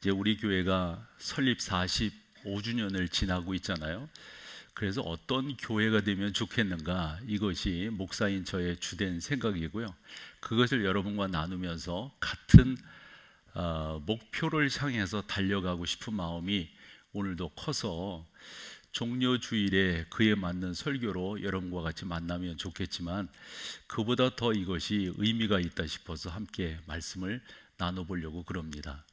이제 우리 교회가 설립 45주년을 지나고 있잖아요. 그래서 어떤 교회가 되면 좋겠는가, 이것이 목사인 저의 주된 생각이고요. 그것을 여러분과 나누면서 같은 목표를 향해서 달려가고 싶은 마음이 오늘도 커서 종려 주일에 그에 맞는 설교로 여러분과 같이 만나면 좋겠지만, 그보다 더 이것이 의미가 있다 싶어서 함께 말씀을 나눠보려고 그럽니다.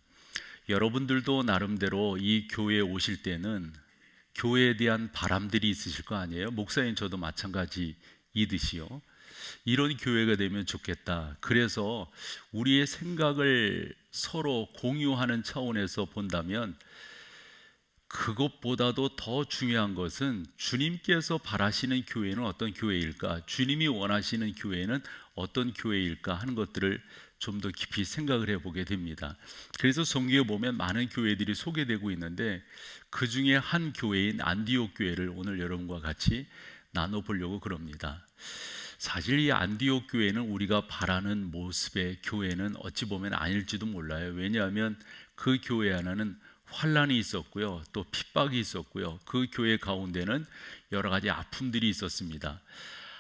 여러분들도 나름대로 이 교회에 오실 때는 교회에 대한 바람들이 있으실 거 아니에요? 목사인 저도 마찬가지이듯이요. 이런 교회가 되면 좋겠다. 그래서 우리의 생각을 서로 공유하는 차원에서 본다면, 그것보다도 더 중요한 것은 주님께서 바라시는 교회는 어떤 교회일까, 주님이 원하시는 교회는 어떤 교회일까 하는 것들을 좀 더 깊이 생각을 해보게 됩니다. 그래서 성경에 보면 많은 교회들이 소개되고 있는데, 그 중에 한 교회인 안디옥 교회를 오늘 여러분과 같이 나눠보려고 그럽니다. 사실 이 안디옥 교회는 우리가 바라는 모습의 교회는 어찌 보면 아닐지도 몰라요. 왜냐하면 그 교회 안에는 환란이 있었고요, 또 핍박이 있었고요, 그 교회 가운데는 여러 가지 아픔들이 있었습니다.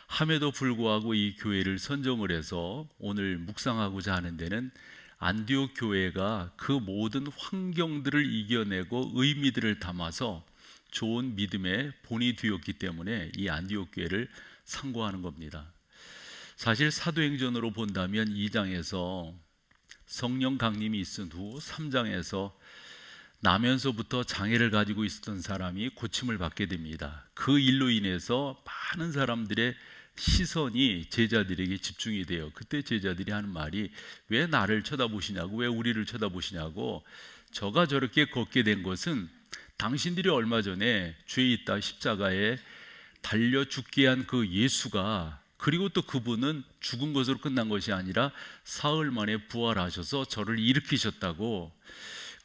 함에도 불구하고 이 교회를 선정을 해서 오늘 묵상하고자 하는 데는, 안디옥 교회가 그 모든 환경들을 이겨내고 의미들을 담아서 좋은 믿음의 본이 되었기 때문에 이 안디옥 교회를 상고하는 겁니다. 사실 사도행전으로 본다면 2장에서 성령 강림이 있은 후 3장에서 나면서부터 장애를 가지고 있었던 사람이 고침을 받게 됩니다. 그 일로 인해서 많은 사람들의 시선이 제자들에게 집중이 돼요. 그때 제자들이 하는 말이, 왜 나를 쳐다보시냐고, 왜 우리를 쳐다보시냐고, 저가 저렇게 걷게 된 것은 당신들이 얼마 전에 죄 있다 십자가에 달려 죽게 한 그 예수가, 그리고 또 그분은 죽은 것으로 끝난 것이 아니라 사흘 만에 부활하셔서 저를 일으키셨다고.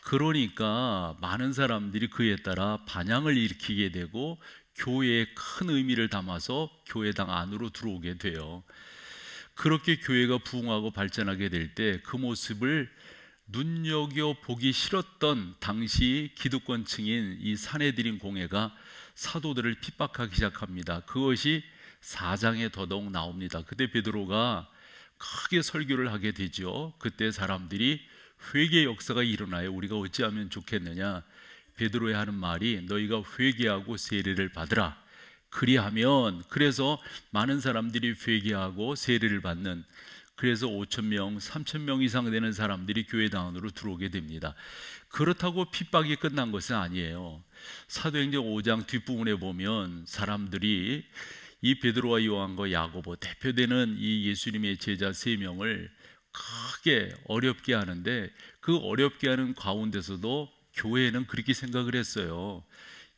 그러니까 많은 사람들이 그에 따라 반향을 일으키게 되고 교회에 큰 의미를 담아서 교회당 안으로 들어오게 돼요. 그렇게 교회가 부흥하고 발전하게 될 때 그 모습을 눈여겨보기 싫었던 당시 기득권층인 이 사내들인 공회가 사도들을 핍박하기 시작합니다. 그것이 4장에 더더욱 나옵니다. 그때 베드로가 크게 설교를 하게 되죠. 그때 사람들이 회개 역사가 일어나요. 우리가 어찌하면 좋겠느냐, 베드로의 하는 말이, 너희가 회개하고 세례를 받으라. 그리하면, 그래서 많은 사람들이 회개하고 세례를 받는, 그래서 5,000명, 3,000명 이상 되는 사람들이 교회당 안으로 들어오게 됩니다. 그렇다고 핍박이 끝난 것은 아니에요. 사도행전 5장 뒷부분에 보면 사람들이 이 베드로와 요한과 야고보, 대표되는 이 예수님의 제자 3명을 크게 어렵게 하는데, 그 어렵게 하는 가운데서도 교회는 그렇게 생각을 했어요.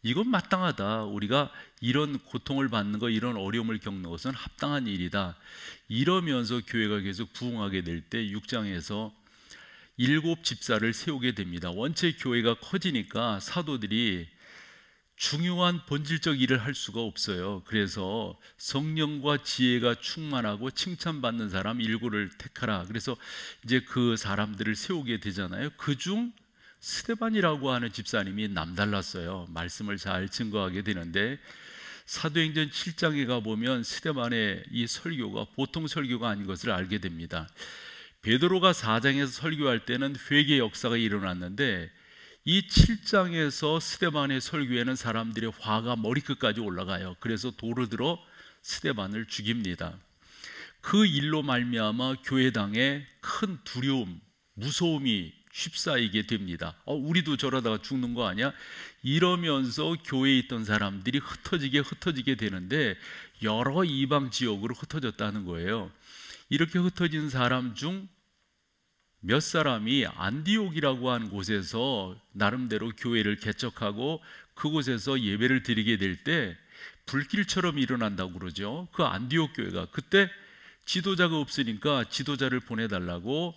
이건 마땅하다. 우리가 이런 고통을 받는 것, 이런 어려움을 겪는 것은 합당한 일이다. 이러면서 교회가 계속 부흥하게 될 때 6장에서 7 집사를 세우게 됩니다. 원체 교회가 커지니까 사도들이 중요한 본질적 일을 할 수가 없어요. 그래서 성령과 지혜가 충만하고 칭찬받는 사람 7을 택하라. 그래서 이제 그 사람들을 세우게 되잖아요. 그중 스데반이라고 하는 집사님이 남달랐어요. 말씀을 잘 증거하게 되는데, 사도행전 7장에 가보면 스데반의 이 설교가 보통 설교가 아닌 것을 알게 됩니다. 베드로가 4장에서 설교할 때는 회개 역사가 일어났는데, 이 7장에서 스데반의 설교에는 사람들의 화가 머리끝까지 올라가요. 그래서 돌을 들어 스데반을 죽입니다. 그 일로 말미암아 교회당에 큰 두려움, 무서움이 휩싸이게 됩니다. 우리도 저러다가 죽는 거 아니야? 이러면서 교회에 있던 사람들이 흩어지게 되는데, 여러 이방 지역으로 흩어졌다는 거예요. 이렇게 흩어진 사람 중 몇 사람이 안디옥이라고 하는 곳에서 나름대로 교회를 개척하고 그곳에서 예배를 드리게 될 때 불길처럼 일어난다고 그러죠. 그 안디옥 교회가 그때 지도자가 없으니까 지도자를 보내달라고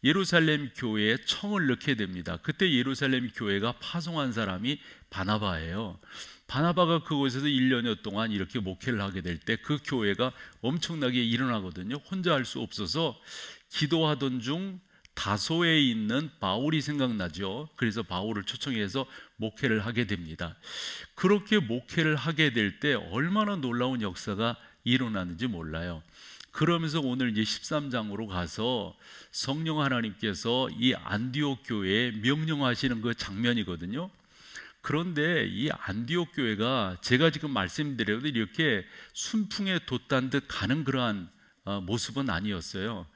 예루살렘 교회에 청을 넣게 됩니다. 그때 예루살렘 교회가 파송한 사람이 바나바예요. 바나바가 그곳에서 1년여 동안 이렇게 목회를 하게 될 때 그 교회가 엄청나게 일어나거든요. 혼자 할 수 없어서 기도하던 중 다소에 있는 바울이 생각나죠. 그래서 바울을 초청해서 목회를 하게 됩니다. 그렇게 목회를 하게 될 때 얼마나 놀라운 역사가 일어나는지 몰라요. 그러면서 오늘 이제 13장으로 가서 성령 하나님께서 이 안디옥 교회에 명령하시는 그 장면이거든요. 그런데 이 안디옥 교회가 제가 지금 말씀드려도 이렇게 순풍에 돛단 듯 가는 그러한 모습은 아니었어요.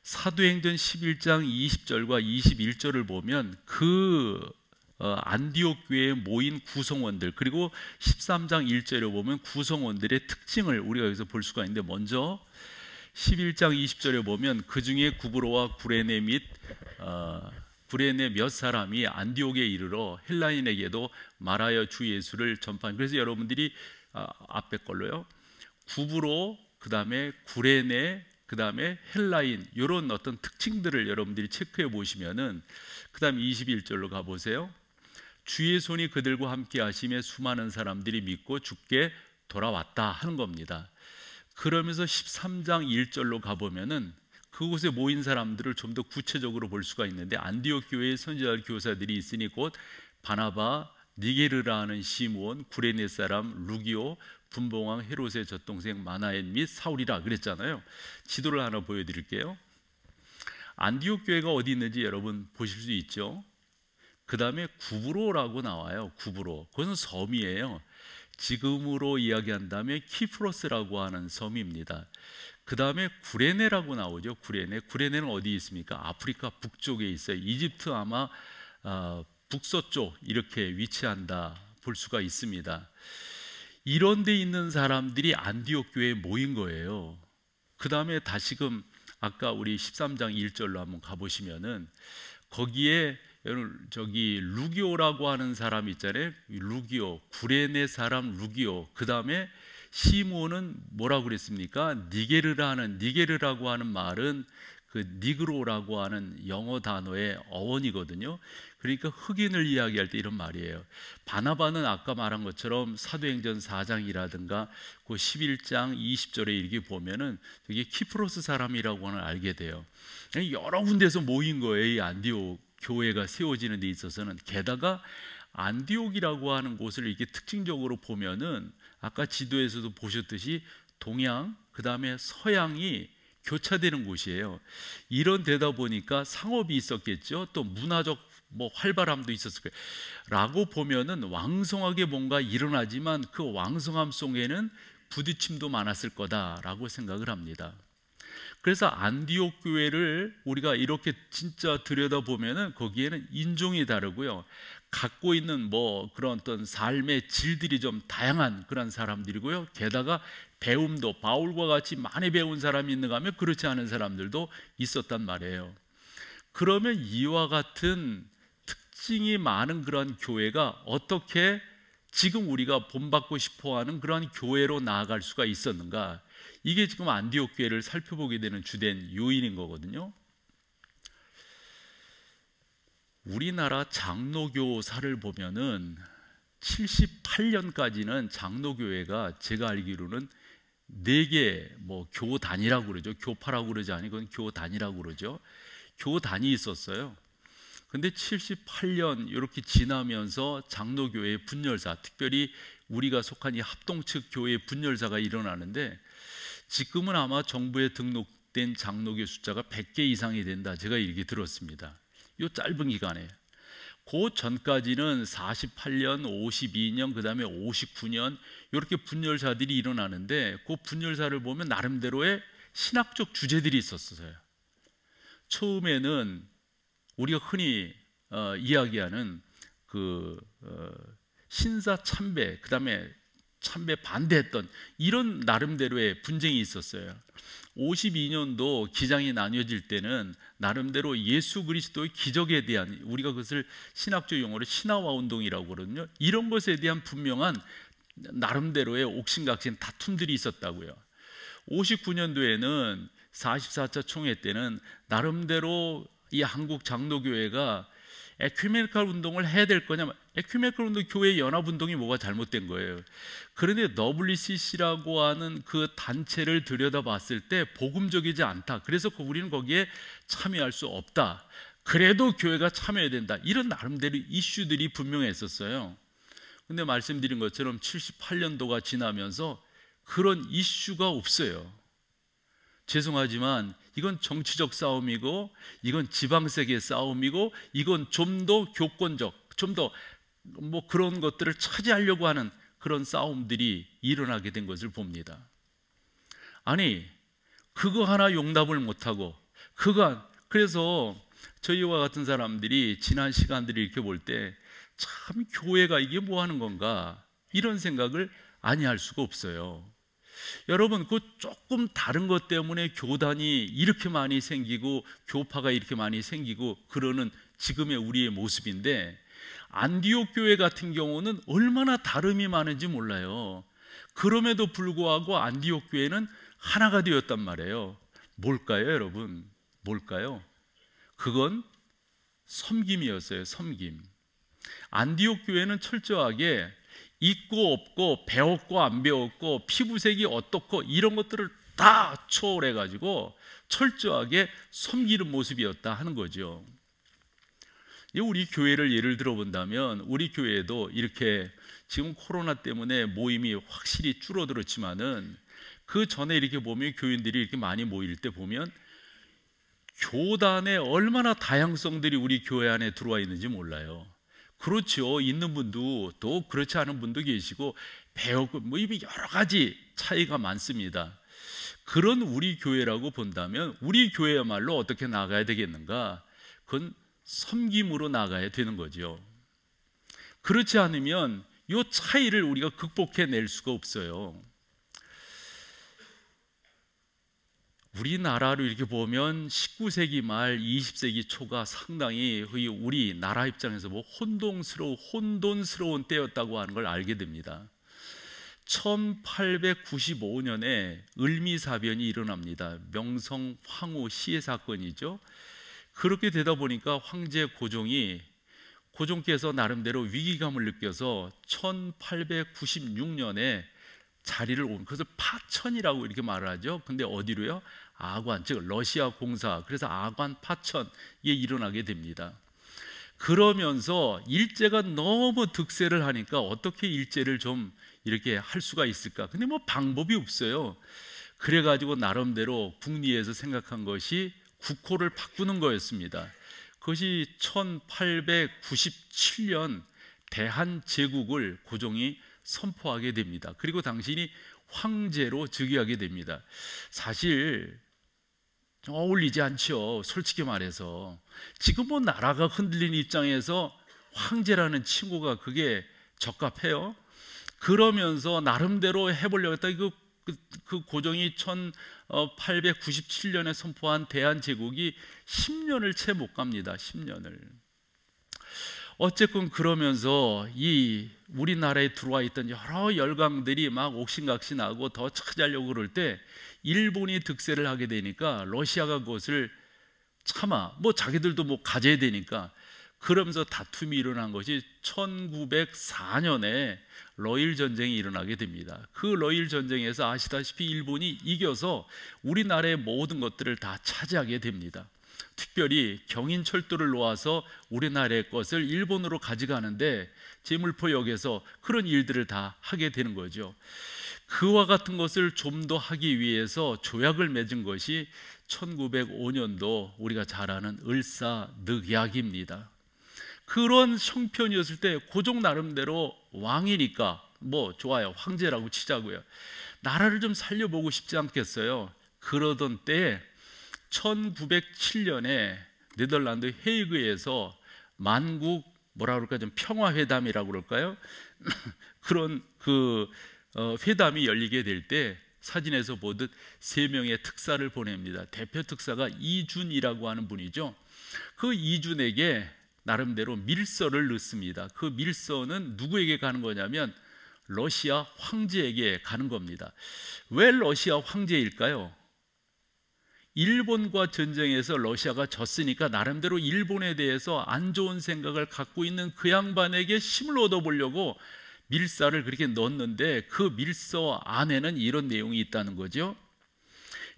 사도행전 11장 20절과 21절을 보면 그 안디옥 교회에 모인 구성원들, 그리고 13장 1절에 보면 구성원들의 특징을 우리가 여기서 볼 수가 있는데, 먼저 11장 20절에 보면 그 중에 구브로와 구레네 및 구레네 몇 사람이 안디옥에 이르러 헬라인에게도 말하여 주 예수를 전파한. 그래서 여러분들이 앞에 걸로요, 구브로, 그 다음에 구레네, 그 다음에 헬라인, 이런 어떤 특징들을 여러분들이 체크해 보시면은, 그 다음 21절로 가보세요. 주의 손이 그들과 함께 하심에 수많은 사람들이 믿고 주께 돌아왔다 하는 겁니다. 그러면서 13장 1절로 가보면은 그곳에 모인 사람들을 좀 더 구체적으로 볼 수가 있는데, 안디옥 교회의 선지자 교사들이 있으니 곧 바나바, 니게르라 하는 시므온, 구레네 사람 루기오, 분봉왕 헤롯의 젖동생 마나엔 및 사울이라 그랬잖아요. 지도를 하나 보여드릴게요. 안디옥 교회가 어디 있는지 여러분 보실 수 있죠. 그 다음에 구브로라고 나와요. 구브로, 그것은 섬이에요. 지금으로 이야기한다면 키프로스라고 하는 섬입니다. 그 다음에 구레네라고 나오죠. 구레네는 어디 있습니까? 아프리카 북쪽에 있어요. 이집트 아마 북서쪽 이렇게 위치한다 볼 수가 있습니다. 이런 데 있는 사람들이 안디옥 교회에 모인 거예요. 그 다음에 다시금 아까 우리 13장 1절로 한번 가보시면은, 거기에 저기 루기오라고 하는 사람 있잖아요. 루기오, 구레네 사람 루기오. 그 다음에 시므온은 뭐라고 그랬습니까? 니게르라고 하는 말은 그 니그로라고 하는 영어 단어의 어원이거든요. 그러니까 흑인을 이야기할 때 이런 말이에요. 바나바는 아까 말한 것처럼 사도행전 4장이라든가 그 11장 20절에 이렇게 보면은 이게 키프로스 사람이라고는 알게 돼요. 여러 군데서 모인 거예요. 이 안디옥 교회가 세워지는 데 있어서는. 게다가 안디옥이라고 하는 곳을 이렇게 특징적으로 보면은 아까 지도에서도 보셨듯이 동양, 그 다음에 서양이 교차되는 곳이에요. 이런 데다 보니까 상업이 있었겠죠. 또 문화적 활발함도 있었을 거예요. 라고 보면은 왕성하게 뭔가 일어나지만 그 왕성함 속에는 부딪힘도 많았을 거다라고 생각을 합니다. 그래서 안디옥 교회를 우리가 이렇게 진짜 들여다보면은 거기에는 인종이 다르고요, 갖고 있는 그런 어떤 삶의 질들이 좀 다양한 그런 사람들이고요, 게다가 배움도 바울과 같이 많이 배운 사람이 있는가 하면 그렇지 않은 사람들도 있었단 말이에요. 그러면 이와 같은 특징이 많은 그런 교회가 어떻게 지금 우리가 본받고 싶어하는 그런 교회로 나아갈 수가 있었는가? 이게 지금 안디옥 교회를 살펴보게 되는 주된 요인인 거거든요. 우리나라 장로교사를 보면은 78년까지는 장로교회가 제가 알기로는 4개 교단이라고 그러죠. 교파라고 그러지 않고 그건 교단이라고 그러죠. 교단이 있었어요. 근데 78년 이렇게 지나면서 장로교회의 분열사, 특별히 우리가 속한 이 합동측 교회의 분열사가 일어나는데, 지금은 아마 정부에 등록된 장로교 숫자가 100개 이상이 된다, 제가 이렇게 들었습니다. 이 짧은 기간에. 그 전까지는 48년, 52년, 그 다음에 59년 이렇게 분열사들이 일어나는데, 그 분열사를 보면 나름대로의 신학적 주제들이 있었어요. 처음에는 우리가 흔히 이야기하는 신사 참배, 그 다음에 참배 반대했던 이런 나름대로의 분쟁이 있었어요. 52년도 기장이 나뉘어질 때는 나름대로 예수 그리스도의 기적에 대한, 우리가 그것을 신학적 용어로 신화화 운동이라고 그러거든요. 이런 것에 대한 분명한 나름대로의 옥신각신 다툼들이 있었다고요. 59년도에는 44차 총회 때는 나름대로 이 한국 장로교회가 에큐메니컬 운동을 해야 될 거냐? 에큐메니컬 운동, 교회 연합 운동이 뭐가 잘못된 거예요? 그런데 WCC라고 하는 그 단체를 들여다봤을 때 복음적이지 않다. 그래서 우리는 거기에 참여할 수 없다. 그래도 교회가 참여해야 된다. 이런 나름대로 이슈들이 분명했었어요. 근데 말씀드린 것처럼 78년도가 지나면서 그런 이슈가 없어요. 죄송하지만 이건 정치적 싸움이고, 이건 지방세계 싸움이고, 이건 좀 더 교권적, 좀 더 뭐 그런 것들을 차지하려고 하는 그런 싸움들이 일어나게 된 것을 봅니다. 아니, 그거 하나 용납을 못하고, 그래서 저희와 같은 사람들이 지난 시간들을 이렇게 볼 때 참 교회가 이게 뭐 하는 건가, 이런 생각을 아니할 수가 없어요. 여러분, 그 조금 다른 것 때문에 교단이 이렇게 많이 생기고 교파가 이렇게 많이 생기고 그러는 지금의 우리의 모습인데, 안디옥 교회 같은 경우는 얼마나 다름이 많은지 몰라요. 그럼에도 불구하고 안디옥 교회는 하나가 되었단 말이에요. 뭘까요, 여러분? 뭘까요? 그건 섬김이었어요. 섬김. 안디옥 교회는 철저하게 있고 없고, 배웠고 안 배웠고, 피부색이 어떻고, 이런 것들을 다 초월해 가지고 철저하게 섬기는 모습이었다 하는 거죠. 우리 교회를 예를 들어 본다면, 우리 교회도 이렇게 지금 코로나 때문에 모임이 확실히 줄어들었지만은, 그 전에 이렇게 보면 교인들이 이렇게 많이 모일 때 보면 교단에 얼마나 다양성들이 우리 교회 안에 들어와 있는지 몰라요. 그렇죠. 있는 분도 또 그렇지 않은 분도 계시고, 배우고 뭐 여러 가지 차이가 많습니다. 그런 우리 교회라고 본다면 우리 교회야말로 어떻게 나가야 되겠는가? 그건 섬김으로 나가야 되는 거죠. 그렇지 않으면 이 차이를 우리가 극복해낼 수가 없어요. 우리나라로 이렇게 보면 19세기 말 20세기 초가 상당히 우리나라 입장에서 뭐 혼돈스러운 때였다고 하는 걸 알게 됩니다. 1895년에 을미사변이 일어납니다. 명성 황후 시해 사건이죠. 그렇게 되다 보니까 황제 고종께서 나름대로 위기감을 느껴서 1896년에 자리를 온, 그래서 파천이라고 이렇게 말을 하죠. 근데 어디로요? 아관, 즉 러시아 공사, 그래서 아관 파천이 일어나게 됩니다. 그러면서 일제가 너무 득세를 하니까 어떻게 일제를 좀 이렇게 할 수가 있을까? 근데 뭐 방법이 없어요. 그래가지고 나름대로 국리에서 생각한 것이 국호를 바꾸는 거였습니다. 그것이 1897년 대한제국을 고종이 선포하게 됩니다. 그리고 당신이 황제로 즉위하게 됩니다. 사실 어울리지 않죠. 솔직히 말해서 지금 뭐 나라가 흔들린 입장에서 황제라는 친구가 그게 적합해요? 그러면서 나름대로 해보려고 했다. 그 고종이 1897년에 선포한 대한제국이 10년을 채 못 갑니다. 10년을. 어쨌든 그러면서 이 우리나라에 들어와 있던 여러 열강들이 막 옥신각신하고 더 차지하려고 그럴 때 일본이 득세를 하게 되니까 러시아가 그것을 뭐 자기들도 뭐 가져야 되니까, 그러면서 다툼이 일어난 것이 1904년에 러일 전쟁이 일어나게 됩니다. 그 러일 전쟁에서 아시다시피 일본이 이겨서 우리나라의 모든 것들을 다 차지하게 됩니다. 특별히 경인철도를 놓아서 우리나라의 것을 일본으로 가져가는데 제물포역에서 그런 일들을 다 하게 되는 거죠. 그와 같은 것을 좀 더 하기 위해서 조약을 맺은 것이 1905년도 우리가 잘 아는 을사늑약입니다. 그런 형편이었을 때 고종 나름대로 왕이니까 뭐 좋아요, 황제라고 치자고요, 나라를 좀 살려보고 싶지 않겠어요? 그러던 때에 1907년에 네덜란드 헤이그에서 만국 뭐라 그럴까, 좀 평화회담이라고 그럴까요? 그런 회담이 열리게 될 때 사진에서 보듯 3명의 특사를 보냅니다. 대표 특사가 이준이라고 하는 분이죠. 그 이준에게 나름대로 밀서를 넣습니다. 그 밀서는 누구에게 가는 거냐면 러시아 황제에게 가는 겁니다. 왜 러시아 황제일까요? 일본과 전쟁에서 러시아가 졌으니까 나름대로 일본에 대해서 안 좋은 생각을 갖고 있는 그 양반에게 힘을 얻어보려고 밀사를 그렇게 넣었는데, 그 밀서 안에는 이런 내용이 있다는 거죠.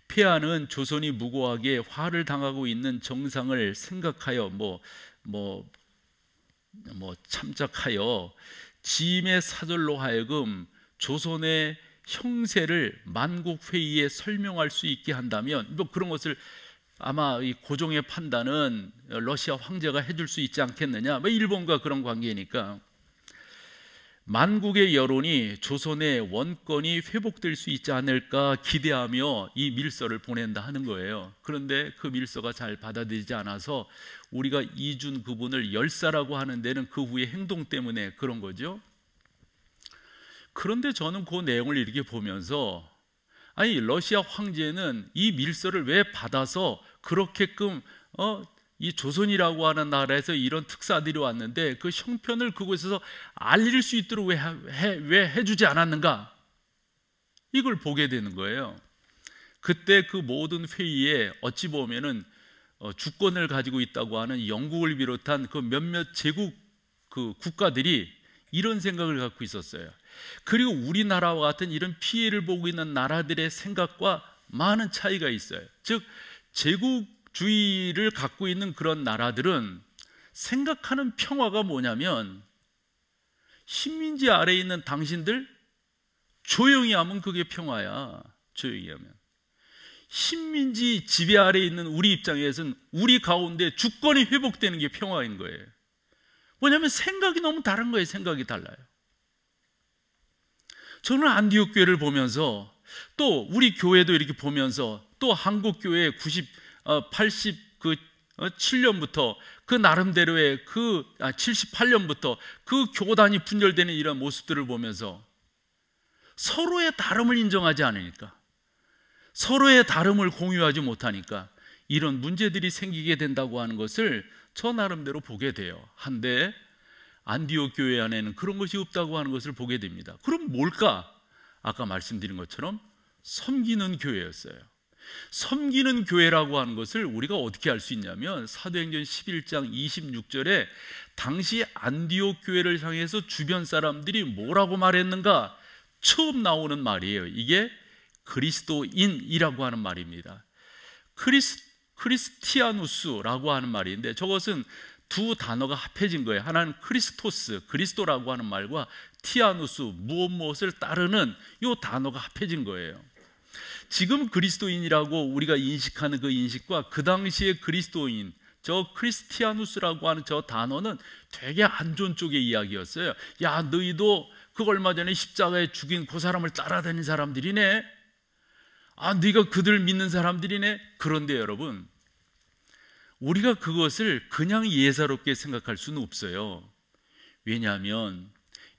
폐하는 조선이 무고하게 화를 당하고 있는 정상을 생각하여 참작하여 지임의 사절로 하여금 조선의 형세를 만국회의에 설명할 수 있게 한다면, 그런 것을 아마 이 고종의 판단은 러시아 황제가 해줄 수 있지 않겠느냐, 일본과 그런 관계니까. 만국의 여론이 조선의 원권이 회복될 수 있지 않을까 기대하며 이 밀서를 보낸다 하는 거예요. 그런데 그 밀서가 잘 받아들이지 않아서 우리가 이준 그분을 열사라고 하는 데는 그 후의 행동 때문에 그런 거죠. 그런데 저는 그 내용을 이렇게 보면서, 아니 러시아 황제는 이 밀서를 왜 받아서 그렇게끔 이 조선이라고 하는 나라에서 이런 특사들이 왔는데 그 형편을 그곳에서 알릴 수 있도록 왜 해주지 않았는가, 이걸 보게 되는 거예요. 그때 그 모든 회의에 어찌 보면은 주권을 가지고 있다고 하는 영국을 비롯한 그 몇몇 제국 그 국가들이 이런 생각을 갖고 있었어요. 그리고 우리나라와 같은 이런 피해를 보고 있는 나라들의 생각과 많은 차이가 있어요. 즉 제국주의를 갖고 있는 그런 나라들은 생각하는 평화가 뭐냐면, 식민지 아래에 있는 당신들 조용히 하면 그게 평화야. 조용히 하면. 식민지 지배 아래에 있는 우리 입장에서는 우리 가운데 주권이 회복되는 게 평화인 거예요. 뭐냐면 생각이 너무 다른 거예요. 생각이 달라요. 저는 안디옥 교회를 보면서, 또 우리 교회도 이렇게 보면서, 또 한국 교회 87년부터 그 나름대로의 78년부터 그 교단이 분열되는 이런 모습들을 보면서 서로의 다름을 인정하지 않으니까, 서로의 다름을 공유하지 못하니까 이런 문제들이 생기게 된다고 하는 것을 저 나름대로 보게 돼요. 한데 안디옥 교회 안에는 그런 것이 없다고 하는 것을 보게 됩니다. 그럼 뭘까? 아까 말씀드린 것처럼 섬기는 교회였어요. 섬기는 교회라고 하는 것을 우리가 어떻게 알 수 있냐면, 사도행전 11장 26절에 당시 안디옥 교회를 향해서 주변 사람들이 뭐라고 말했는가 처음 나오는 말이에요. 이게 그리스도인이라고 하는 말입니다. 크리스티아누스라고 하는 말인데, 저것은 두 단어가 합해진 거예요. 하나는 크리스토스, 그리스도라고 하는 말과 티아누스, 무엇을 따르는 이 단어가 합해진 거예요. 지금 그리스도인이라고 우리가 인식하는 그 인식과 그 당시의 그리스도인, 저 크리스티아누스라고 하는 저 단어는 되게 안 좋은 쪽의 이야기였어요. 야, 너희도 그 얼마 전에 십자가에 죽인 그 사람을 따라다니는 사람들이네. 아, 네가 그들 믿는 사람들이네. 그런데 여러분, 우리가 그것을 그냥 예사롭게 생각할 수는 없어요. 왜냐하면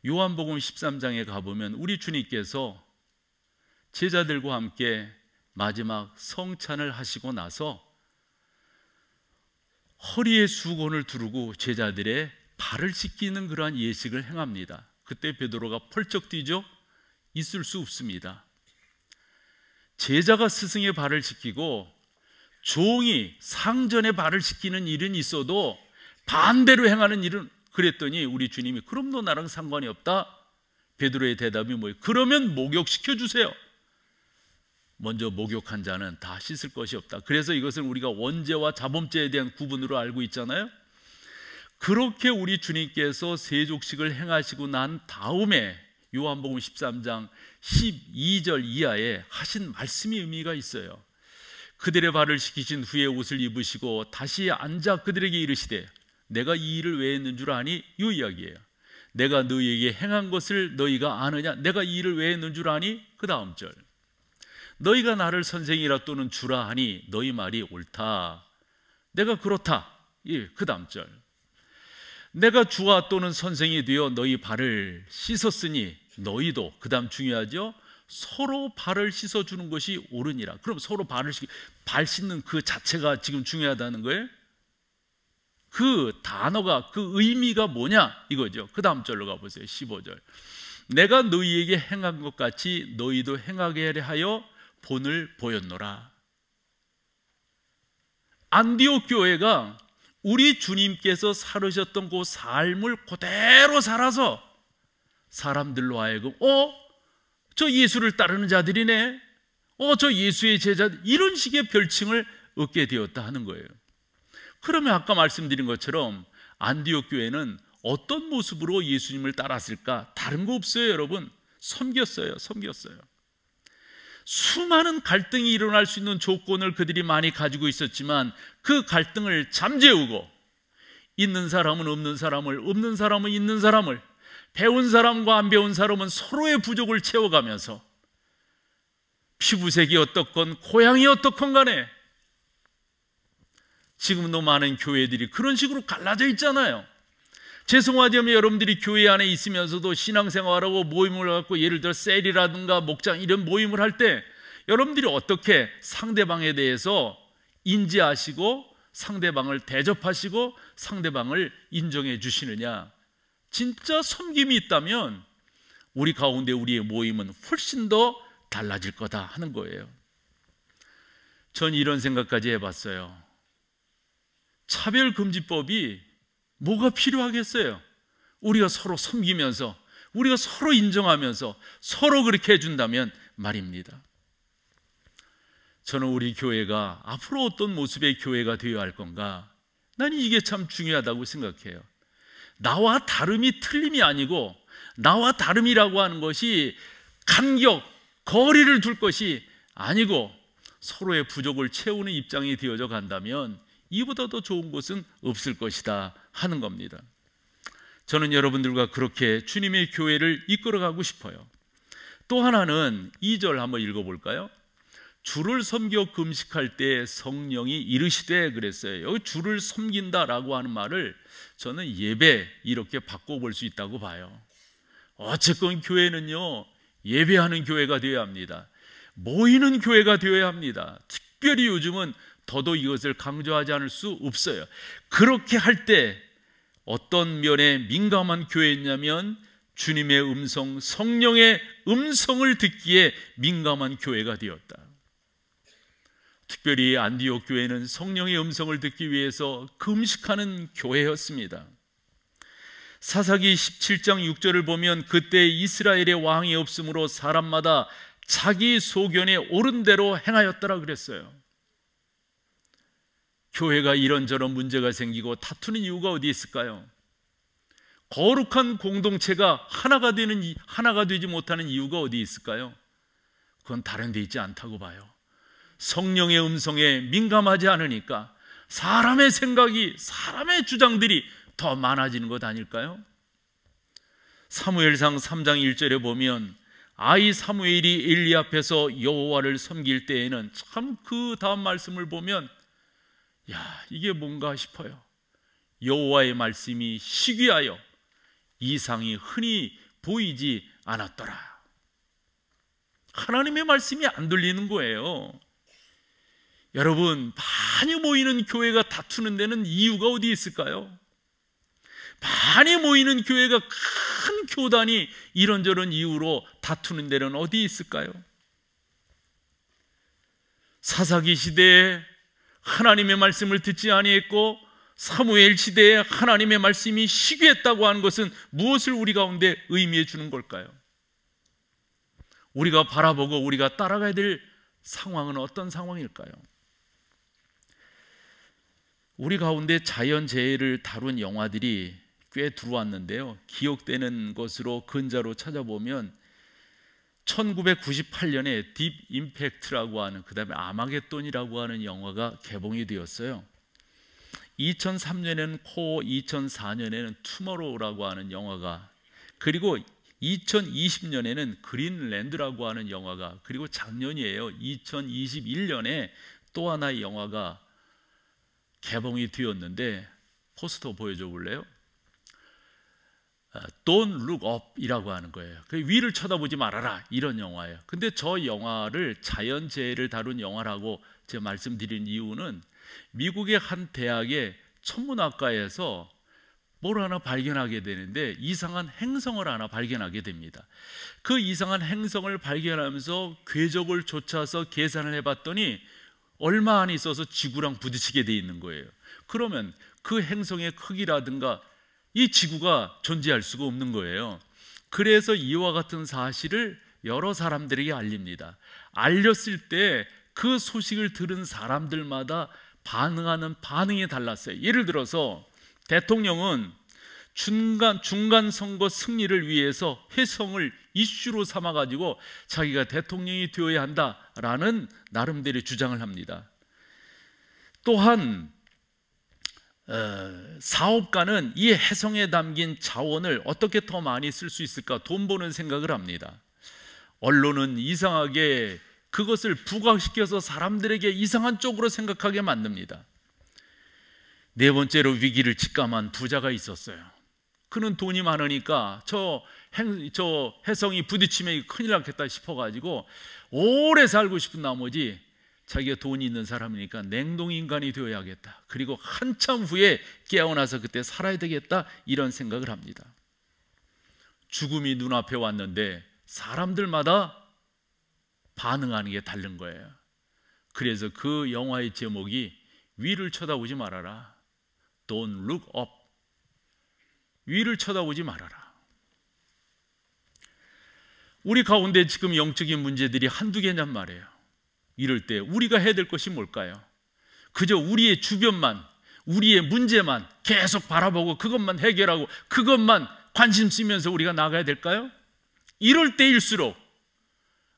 요한복음 13장에 가보면 우리 주님께서 제자들과 함께 마지막 성찬을 하시고 나서 허리에 수건을 두르고 제자들의 발을 씻기는 그러한 예식을 행합니다. 그때 베드로가 펄쩍 뛰죠. 있을 수 없습니다. 제자가 스승의 발을 씻기고 종이 상전의 발을 씻기는 일은 있어도 반대로 행하는 일은, 그랬더니 우리 주님이 그럼 너 나랑 상관이 없다? 베드로의 대답이 뭐예요? 그러면 목욕시켜 주세요. 먼저 목욕한 자는 다 씻을 것이 없다. 그래서 이것을 우리가 원죄와 자범죄에 대한 구분으로 알고 있잖아요. 그렇게 우리 주님께서 세족식을 행하시고 난 다음에 요한복음 13장 12절 이하에 하신 말씀이 의미가 있어요. 그들의 발을 씻기신 후에 옷을 입으시고 다시 앉아 그들에게 이르시되 내가 이 일을 왜 했는 줄 아니? 이 이야기예요. 내가 너희에게 행한 것을 너희가 아느냐? 내가 이 일을 왜 했는 줄 아니? 그 다음 절, 너희가 나를 선생이라 또는 주라 하니 너희 말이 옳다. 내가 그렇다. 예, 그 다음 절, 내가 주와 또는 선생이 되어 너희 발을 씻었으니 너희도, 그 다음 중요하죠, 서로 발을 씻어주는 것이 옳으니라. 그럼 서로 발 씻는 그 자체가 지금 중요하다는 거예요. 그 단어가, 그 의미가 뭐냐 이거죠. 그 다음 절로 가보세요. 15절, 내가 너희에게 행한 것 같이 너희도 행하게 하여 본을 보였노라. 안디옥 교회가 우리 주님께서 살으셨던 그 삶을 그대로 살아서 사람들로 하여금 저 예수를 따르는 자들이네, 저 예수의 제자들, 이런 식의 별칭을 얻게 되었다 하는 거예요. 그러면 아까 말씀드린 것처럼 안디옥 교회는 어떤 모습으로 예수님을 따랐을까? 다른 거 없어요, 여러분. 섬겼어요. 수많은 갈등이 일어날 수 있는 조건을 그들이 많이 가지고 있었지만 그 갈등을 잠재우고 있는 사람은 없는 사람을, 없는 사람은 있는 사람을, 배운 사람과 안 배운 사람은 서로의 부족을 채워가면서 피부색이 어떻건 고향이 어떻건 간에 지금도 많은 교회들이 그런 식으로 갈라져 있잖아요. 죄송하지만 여러분들이 교회 안에 있으면서도 신앙생활하고 모임을 갖고 예를 들어 셀이라든가 목장 이런 모임을 할 때 여러분들이 어떻게 상대방에 대해서 인지하시고 상대방을 대접하시고 상대방을 인정해 주시느냐. 진짜 섬김이 있다면 우리 가운데 우리의 모임은 훨씬 더 달라질 거다 하는 거예요. 전 이런 생각까지 해봤어요. 차별금지법이 뭐가 필요하겠어요? 우리가 서로 섬기면서, 우리가 서로 인정하면서 서로 그렇게 해준다면 말입니다. 저는 우리 교회가 앞으로 어떤 모습의 교회가 되어야 할 건가, 나는 이게 참 중요하다고 생각해요. 나와 다름이 틀림이 아니고, 나와 다름이라고 하는 것이 간격, 거리를 둘 것이 아니고 서로의 부족을 채우는 입장이 되어져 간다면 이보다 더 좋은 곳은 없을 것이다 하는 겁니다. 저는 여러분들과 그렇게 주님의 교회를 이끌어가고 싶어요. 또 하나는 2절 한번 읽어볼까요? 주를 섬겨 금식할 때 성령이 이르시되 그랬어요. 여기 주를 섬긴다라고 하는 말을 저는 예배 이렇게 바꿔볼 수 있다고 봐요. 어쨌건 교회는요, 예배하는 교회가 되어야 합니다. 모이는 교회가 되어야 합니다. 특별히 요즘은 더더욱 이것을 강조하지 않을 수 없어요. 그렇게 할 때 어떤 면에 민감한 교회였냐면 주님의 음성, 성령의 음성을 듣기에 민감한 교회가 되었다. 특별히 안디옥 교회는 성령의 음성을 듣기 위해서 금식하는 교회였습니다. 사사기 17장 6절을 보면 그때 이스라엘의 왕이 없으므로 사람마다 자기 소견에 옳은 대로 행하였더라 그랬어요. 교회가 이런저런 문제가 생기고 다투는 이유가 어디 있을까요? 거룩한 공동체가 하나가 되지 못하는 이유가 어디 있을까요? 그건 다른 데 있지 않다고 봐요. 성령의 음성에 민감하지 않으니까 사람의 생각이, 사람의 주장들이 더 많아지는 것 아닐까요? 사무엘상 3장 1절에 보면 아이 사무엘이 엘리 앞에서 여호와를 섬길 때에는 참 그 다음 말씀을 보면 이게 뭔가 싶어요. 여호와의 말씀이 시기하여 이상이 흔히 보이지 않았더라. 하나님의 말씀이 안 들리는 거예요. 여러분, 많이 모이는 교회가 다투는 데는 이유가 어디 있을까요? 많이 모이는 교회가 큰 교단이 이런저런 이유로 다투는 데는 어디 있을까요? 사사기 시대에 하나님의 말씀을 듣지 아니했고 사무엘 시대에 하나님의 말씀이 시기했다고 하는 것은 무엇을 우리 가운데 의미해 주는 걸까요? 우리가 바라보고 우리가 따라가야 될 상황은 어떤 상황일까요? 우리 가운데 자연재해를 다룬 영화들이 꽤 들어왔는데요, 기억되는 것으로 근자로 찾아보면 1998년에 딥 임팩트라고 하는, 그 다음에 아마겟돈이라고 하는 영화가 개봉이 되었어요. 2003년에는 코어, 2004년에는 투모로우라고 하는 영화가, 그리고 2020년에는 그린랜드라고 하는 영화가, 그리고 작년이에요, 2021년에 또 하나의 영화가 개봉이 되었는데, 포스터 보여줘 볼래요? Don't Look Up 이라고 하는 거예요. 그 위를 쳐다보지 말아라, 이런 영화예요. 근데 저 영화를 자연재해를 다룬 영화라고 제가 말씀드린 이유는 미국의 한 대학의 천문학과에서 뭘 하나 발견하게 되는데 이상한 행성을 하나 발견하게 됩니다. 그 이상한 행성을 발견하면서 궤적을 쫓아서 계산을 해봤더니 얼마 안 있어서 지구랑 부딪히게 돼 있는 거예요. 그러면 그 행성의 크기라든가 이 지구가 존재할 수가 없는 거예요. 그래서 이와 같은 사실을 여러 사람들에게 알립니다. 알렸을 때 그 소식을 들은 사람들마다 반응하는 반응이 달랐어요. 예를 들어서 대통령은 중간 선거 승리를 위해서 혜성을 이슈로 삼아가지고 자기가 대통령이 되어야 한다라는 나름대로 주장을 합니다. 또한 사업가는 이 혜성에 담긴 자원을 어떻게 더 많이 쓸 수 있을까 돈 버는 생각을 합니다. 언론은 이상하게 그것을 부각시켜서 사람들에게 이상한 쪽으로 생각하게 만듭니다. 네 번째로 위기를 직감한 부자가 있었어요. 그는 돈이 많으니까 저 혜성이 부딪히면 큰일 났겠다 싶어가지고 오래 살고 싶은 나머지 자기가 돈이 있는 사람이니까 냉동인간이 되어야겠다. 그리고 한참 후에 깨어나서 그때 살아야 되겠다 이런 생각을 합니다. 죽음이 눈앞에 왔는데 사람들마다 반응하는 게 다른 거예요. 그래서 그 영화의 제목이 위를 쳐다보지 말아라. Don't look up. 위를 쳐다보지 말아라. 우리 가운데 지금 영적인 문제들이 한두 개냔 말이에요. 이럴 때 우리가 해야 될 것이 뭘까요? 그저 우리의 주변만, 우리의 문제만 계속 바라보고 그것만 해결하고 그것만 관심 쓰면서 우리가 나가야 될까요? 이럴 때일수록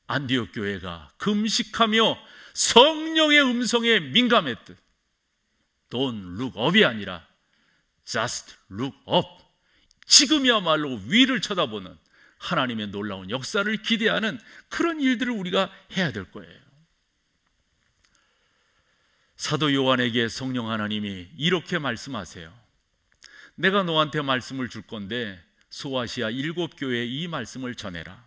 안디옥 교회가 금식하며 성령의 음성에 민감했듯 Don't look up이 아니라 Just look up. 지금이야말로 위를 쳐다보는 하나님의 놀라운 역사를 기대하는 그런 일들을 우리가 해야 될 거예요. 사도 요한에게 성령 하나님이 이렇게 말씀하세요. 내가 너한테 말씀을 줄 건데 소아시아 7교회에 이 말씀을 전해라.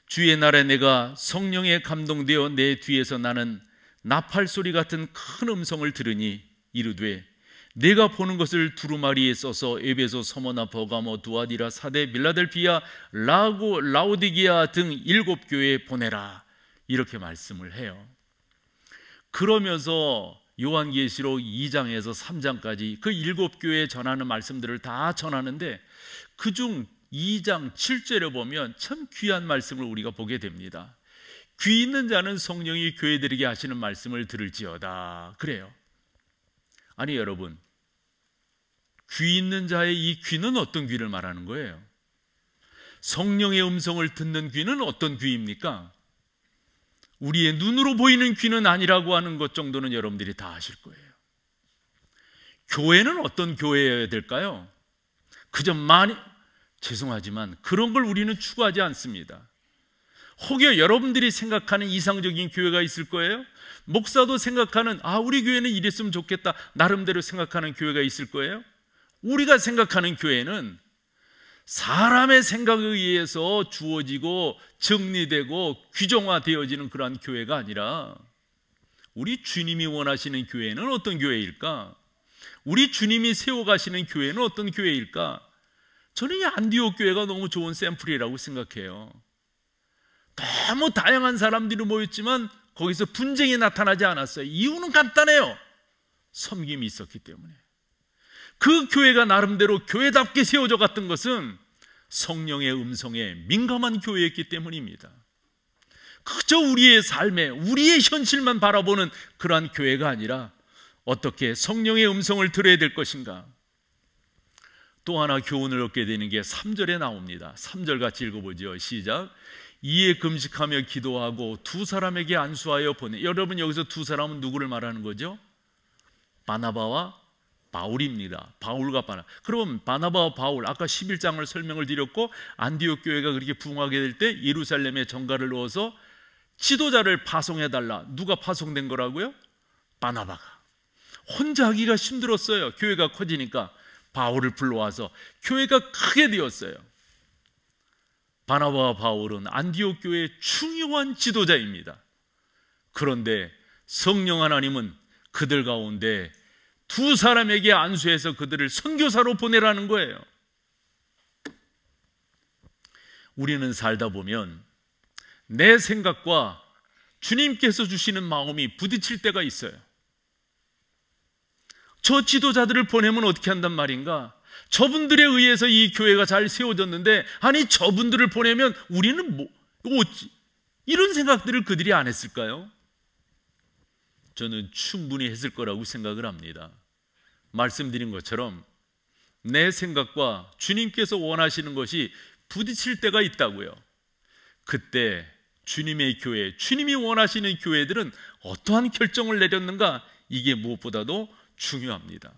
주의 날에 내가 성령에 감동되어 내 뒤에서 나는 나팔 소리 같은 큰 음성을 들으니 이르되 내가 보는 것을 두루마리에 써서 에베소, 서머나, 버가모, 두아디라, 사데, 빌라델피아, 라오디게아 등 7교회에 보내라. 이렇게 말씀을 해요. 그러면서 요한계시록 2장에서 3장까지 그 7교회에 전하는 말씀들을 다 전하는데 그중 2장 7절에 보면 참 귀한 말씀을 우리가 보게 됩니다. 귀 있는 자는 성령이 교회들에게 하시는 말씀을 들을지어다. 그래요. 아니 여러분, 귀 있는 자의 이 귀는 어떤 귀를 말하는 거예요? 성령의 음성을 듣는 귀는 어떤 귀입니까? 우리의 눈으로 보이는 귀는 아니라고 하는 것 정도는 여러분들이 다 아실 거예요. 교회는 어떤 교회여야 될까요? 그저 죄송하지만 그런 걸 우리는 추구하지 않습니다. 혹여 여러분들이 생각하는 이상적인 교회가 있을 거예요? 목사도 생각하는 우리 교회는 이랬으면 좋겠다 나름대로 생각하는 교회가 있을 거예요? 우리가 생각하는 교회는 사람의 생각에 의해서 주어지고 정리되고 규정화되어지는 그러한 교회가 아니라 우리 주님이 원하시는 교회는 어떤 교회일까? 우리 주님이 세워가시는 교회는 어떤 교회일까? 저는 이 안디옥 교회가 너무 좋은 샘플이라고 생각해요. 너무 다양한 사람들이 모였지만 거기서 분쟁이 나타나지 않았어요. 이유는 간단해요. 섬김이 있었기 때문에. 그 교회가 나름대로 교회답게 세워져 갔던 것은 성령의 음성에 민감한 교회였기 때문입니다. 그저 우리의 삶에 우리의 현실만 바라보는 그러한 교회가 아니라 어떻게 성령의 음성을 들어야 될 것인가. 또 하나 교훈을 얻게 되는 게 3절에 나옵니다. 3절 같이 읽어보죠. 시작. 이에 금식하며 기도하고 두 사람에게 안수하여 보내. 여러분 여기서 두 사람은 누구를 말하는 거죠? 바나바와 바울입니다. 바울과 바나바. 그럼 바나바와 바울, 아까 11장을 설명을 드렸고 안디옥 교회가 그렇게 부흥하게 될 때 예루살렘에 정가를 넣어서 지도자를 파송해달라. 누가 파송된 거라고요? 바나바가. 혼자 하기가 힘들었어요. 교회가 커지니까 바울을 불러와서 교회가 크게 되었어요. 바나바와 바울은 안디옥 교회의 중요한 지도자입니다. 그런데 성령 하나님은 그들 가운데 두 사람에게 안수해서 그들을 선교사로 보내라는 거예요. 우리는 살다 보면 내 생각과 주님께서 주시는 마음이 부딪힐 때가 있어요. 저 지도자들을 보내면 어떻게 한단 말인가? 저분들에 의해서 이 교회가 잘 세워졌는데, 아니 저분들을 보내면 우리는 어찌 이런 생각들을 그들이 안 했을까요? 저는 충분히 했을 거라고 생각을 합니다. 말씀드린 것처럼 내 생각과 주님께서 원하시는 것이 부딪힐 때가 있다고요. 그때 주님의 교회, 주님이 원하시는 교회들은 어떠한 결정을 내렸는가? 이게 무엇보다도 중요합니다.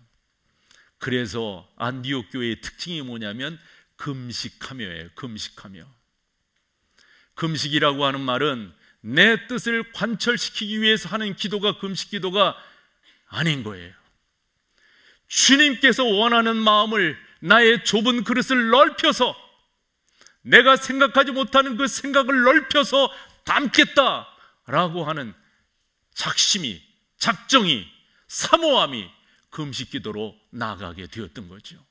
그래서 안디옥 교회의 특징이 뭐냐면 금식하며예요. 금식하며. 금식이라고 하는 말은 내 뜻을 관철시키기 위해서 하는 기도가 금식 기도가 아닌 거예요. 주님께서 원하는 마음을 나의 좁은 그릇을 넓혀서, 내가 생각하지 못하는 그 생각을 넓혀서 담겠다라고 하는 작심이, 작정이, 사모함이 금식 기도로 나아가게 되었던 거죠.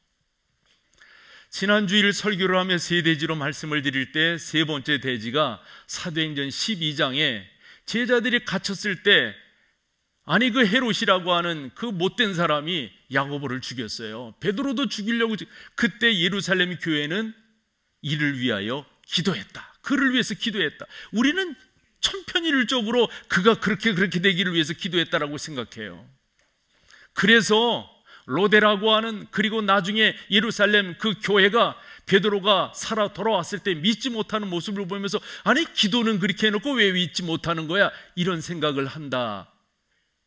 지난주일 설교를 하며 세 대지로 말씀을 드릴 때 세 번째 대지가 사도행전 12장에 제자들이 갇혔을 때, 아니 그 헤롯이라고 하는 그 못된 사람이 야고보를 죽였어요. 베드로도 죽이려고. 그때 예루살렘 교회는 이를 위하여 기도했다. 그를 위해서 기도했다. 우리는 천편일률적으로 그가 그렇게 되기를 위해서 기도했다라고 생각해요. 그래서 로데라고 하는, 그리고 나중에 예루살렘 그 교회가 베드로가 살아 돌아왔을 때 믿지 못하는 모습을 보면서, 아니 기도는 그렇게 해놓고 왜 믿지 못하는 거야? 이런 생각을 한다.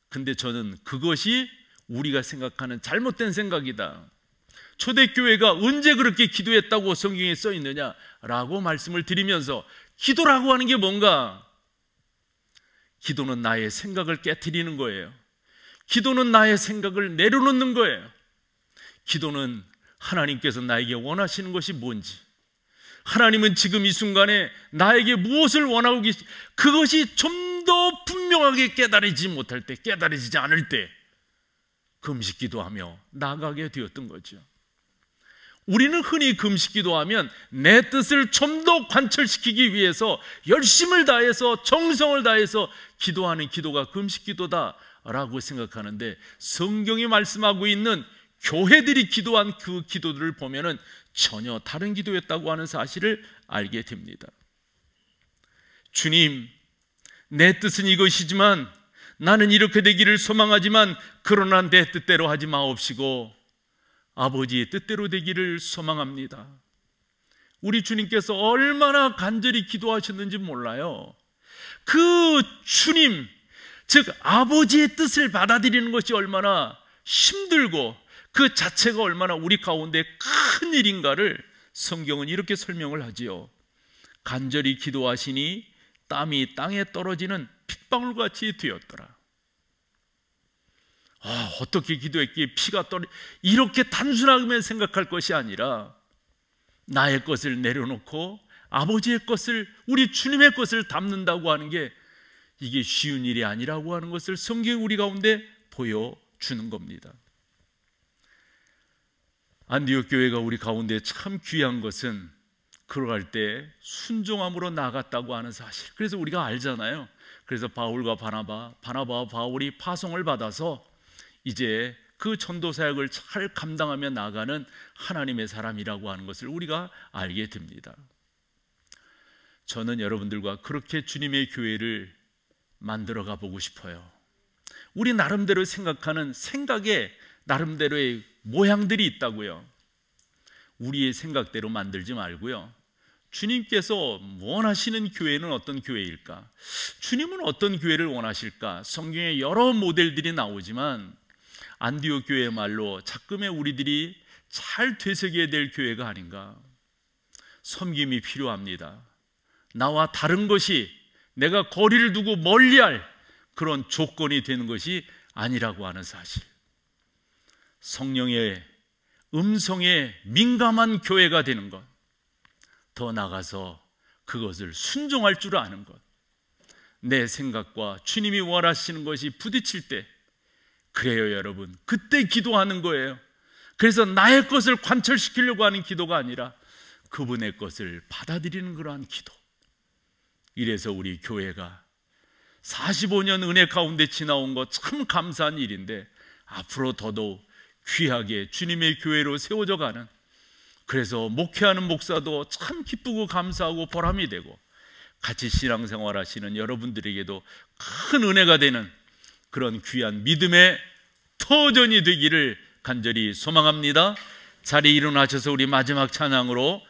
근데 저는 그것이 우리가 생각하는 잘못된 생각이다. 초대교회가 언제 그렇게 기도했다고 성경에 써 있느냐라고 말씀을 드리면서, 기도라고 하는 게 뭔가? 기도는 나의 생각을 깨트리는 거예요. 기도는 나의 생각을 내려놓는 거예요. 기도는 하나님께서 나에게 원하시는 것이 뭔지, 하나님은 지금 이 순간에 나에게 무엇을 원하고 계시, 그것이 좀 더 분명하게 깨달아지지 못할 때, 깨달아지지 않을 때 금식 기도하며 나아가게 되었던 거죠. 우리는 흔히 금식 기도하면 내 뜻을 좀 더 관철시키기 위해서 열심을 다해서, 정성을 다해서 기도하는 기도가 금식 기도다라고 생각하는데, 성경이 말씀하고 있는 교회들이 기도한 그 기도들을 보면은 전혀 다른 기도였다고 하는 사실을 알게 됩니다. 주님, 내 뜻은 이것이지만, 나는 이렇게 되기를 소망하지만 그러나 내 뜻대로 하지 마옵시고 아버지의 뜻대로 되기를 소망합니다. 우리 주님께서 얼마나 간절히 기도하셨는지 몰라요. 그 주님, 즉 아버지의 뜻을 받아들이는 것이 얼마나 힘들고 그 자체가 얼마나 우리 가운데 큰 일인가를 성경은 이렇게 설명을 하지요. 간절히 기도하시니 땀이 땅에 떨어지는 핏방울같이 되었더라. 어떻게 기도했기에 피가 떨어, 이렇게 단순하게 생각할 것이 아니라 나의 것을 내려놓고 아버지의 것을, 우리 주님의 것을 담는다고 하는 게 이게 쉬운 일이 아니라고 하는 것을 성경이 우리 가운데 보여주는 겁니다. 안디옥 교회가 우리 가운데 참 귀한 것은 걸어갈 때 순종함으로 나갔다고 하는 사실. 그래서 우리가 알잖아요. 그래서 바울과 바나바와 바울이 파송을 받아서 이제 그 전도 사역을 잘 감당하며 나가는 하나님의 사람이라고 하는 것을 우리가 알게 됩니다. 저는 여러분들과 그렇게 주님의 교회를 만들어가 보고 싶어요. 우리 나름대로 생각하는 생각에 나름대로의 모양들이 있다고요. 우리의 생각대로 만들지 말고요. 주님께서 원하시는 교회는 어떤 교회일까? 주님은 어떤 교회를 원하실까? 성경에 여러 모델들이 나오지만 안디옥 교회의 말로 작금의 우리들이 잘 되새겨야 될 교회가 아닌가? 섬김이 필요합니다. 나와 다른 것이 내가 거리를 두고 멀리할 그런 조건이 되는 것이 아니라고 하는 사실. 성령의 음성에 민감한 교회가 되는 것, 더 나아가서 그것을 순종할 줄 아는 것, 내 생각과 주님이 원하시는 것이 부딪힐 때, 그래요 여러분, 그때 기도하는 거예요. 그래서 나의 것을 관철시키려고 하는 기도가 아니라 그분의 것을 받아들이는 그러한 기도. 이래서 우리 교회가 45년 은혜 가운데 지나온 것 참 감사한 일인데 앞으로 더더욱 귀하게 주님의 교회로 세워져 가는, 그래서 목회하는 목사도 참 기쁘고 감사하고 보람이 되고 같이 신앙생활 하시는 여러분들에게도 큰 은혜가 되는 그런 귀한 믿음의 터전이 되기를 간절히 소망합니다. 자리에 일어나셔서 우리 마지막 찬양으로